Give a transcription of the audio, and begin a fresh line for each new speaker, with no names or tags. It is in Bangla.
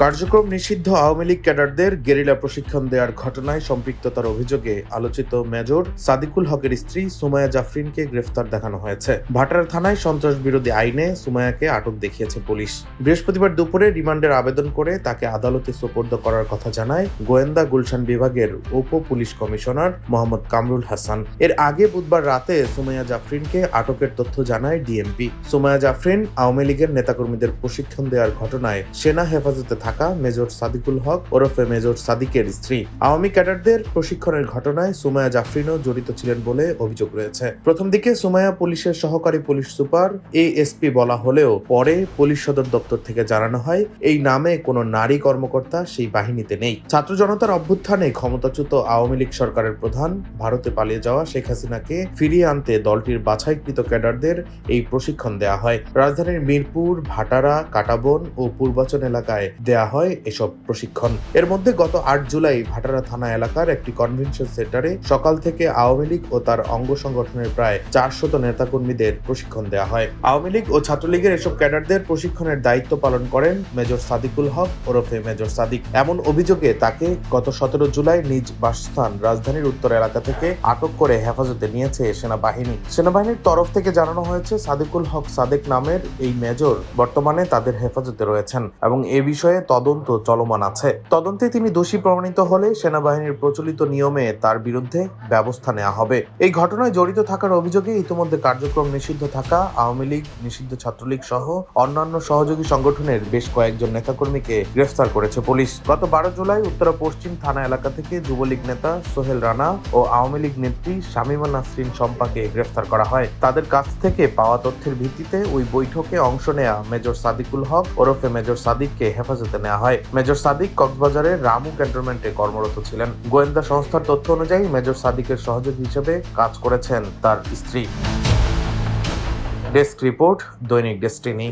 কার্যক্রম নিষিদ্ধ আওয়ামী লীগ ক্যাডারদের গেরিলা প্রশিক্ষণ দেওয়ার ঘটনায় সম্পৃক্ততার অভিযোগে আলোচিত মেজর সাদিকুল হকের স্ত্রী সুমাইয়া জাফরিনকে গ্রেফতার দেখানো হয়েছে। ভাটারা থানায় সন্ত্রাস বিরোধী আইনে সুমাইয়াকে আটক দেখিয়েছে পুলিশ। বৃহস্পতিবার দুপুরে রিমান্ডের আবেদন করে তাকে আদালতে সোপর্দ করার কথা জানায় গোয়েন্দা গুলশান বিভাগের উপ পুলিশ কমিশনার মোহাম্মদ কামরুল হাসান। এর আগে বুধবার রাতে সুমাইয়া জাফরিনকে আটকের তথ্য জানায় ডিএমপি। সুমাইয়া জাফরিন আওয়ামী লীগের নেতাকর্মীদের প্রশিক্ষণ দেওয়ার ঘটনায় সেনা হেফাজতে থাকা মেজর সাদিকুল হক ওরফে মেজর সাদিকের স্ত্রী। আওয়ামী ক্যাডারদের প্রশিক্ষণের ঘটনায় সুমাইয়া জাফরিনও জড়িত ছিলেন বলে অভিযোগ রয়েছে। প্রথম দিকে সুমাইয়া পুলিশের সহকারী পুলিশ সুপার এএসপি বলা হলেও পরে পুলিশ সদর দপ্তর থেকে জানানো হয় এই নামে কোনো নারী কর্মকর্তা সেই বাহিনীতে নেই। ছাত্র জনতার অভ্যুত্থানে ক্ষমতাচ্যুত আওয়ামী লীগ সরকারের প্রধান ভারতে পালিয়ে যাওয়া শেখ হাসিনাকে ফিরিয়ে আনতে দলটির বাছাইকৃত ক্যাডারদের এই প্রশিক্ষণ দেয়া হয়। রাজধানীর মিরপুর, ভাটারা, কাটাবন ও পূর্বাচল এলাকায় দেয়া হয় এসব প্রশিক্ষণ। এর মধ্যে গত ৮ জুলাই ভাটারা থানা এলাকার একটি কনভেনশন সেন্টারে সকাল থেকে আওয়ামী লীগ ও তার অঙ্গ সংগঠনের প্রায় 400 নেতাকর্মীদের প্রশিক্ষণ দেয়া হয়। আওয়ামী লীগ ও ছাত্রলীগের এসব ক্যাডারদের প্রশিক্ষণের দায়িত্ব পালন করেন মেজর সাদিকুল হক ওরফে মেজর সাদিক। এমন অভিযোগে তাকে গত 17 জুলাই নিজ বাসস্থান রাজধানীর উত্তর এলাকা থেকে আটক করে হেফাজতে নিয়েছে সেনাবাহিনী। সেনাবাহিনীর তরফ থেকে জানানো হয়েছে সাদিকুল হক সাদেক নামের এই মেজর বর্তমানে তাদের হেফাজতে রয়েছেন এবং এ বিষয়ে তদন্ত চলমান আছে। তদন্তে তিনি দোষী প্রমাণিত হলে সেনাবাহিনীর প্রচলিত নিয়মে তার বিরুদ্ধে ব্যবস্থা নেওয়া হবে। এই ঘটনায় জড়িত থাকার অভিযোগে ইতিমধ্যে কার্যক্রম নিষিদ্ধ থাকা আওয়ামী লীগ, নিষিদ্ধ ছাত্রলীগ সহ অন্যান্য সহযোগী সংগঠনের বেশ কয়েকজন নেতাকর্মীকে গ্রেফতার করেছে পুলিশ। গত 12 জুলাই উত্তরা পশ্চিম থানা এলাকা থেকে যুবলীগ নেতা সোহেল রানা ও আওয়ামী লীগ নেত্রী শামীমা নাসরিন শম্পাকে গ্রেফতার করা হয়। তাদের কাছ থেকে পাওয়া তথ্যের ভিত্তিতে ওই বৈঠকে অংশ নেয়া মেজর সাদিকুল হক ওরফে মেজর সাদিককে হেফাজতে নেওয়া হয়। মেজর সাদিক কক্সবাজারের রামু ক্যান্টনমেন্টে কর্মরত ছিলেন। গোয়েন্দা সংস্থার তথ্য অনুযায়ী মেজর সাদিকের সহযোগী হিসেবে কাজ করেছেন তার স্ত্রী। ডেস্ক রিপোর্ট, দৈনিক ডেস্টিনি।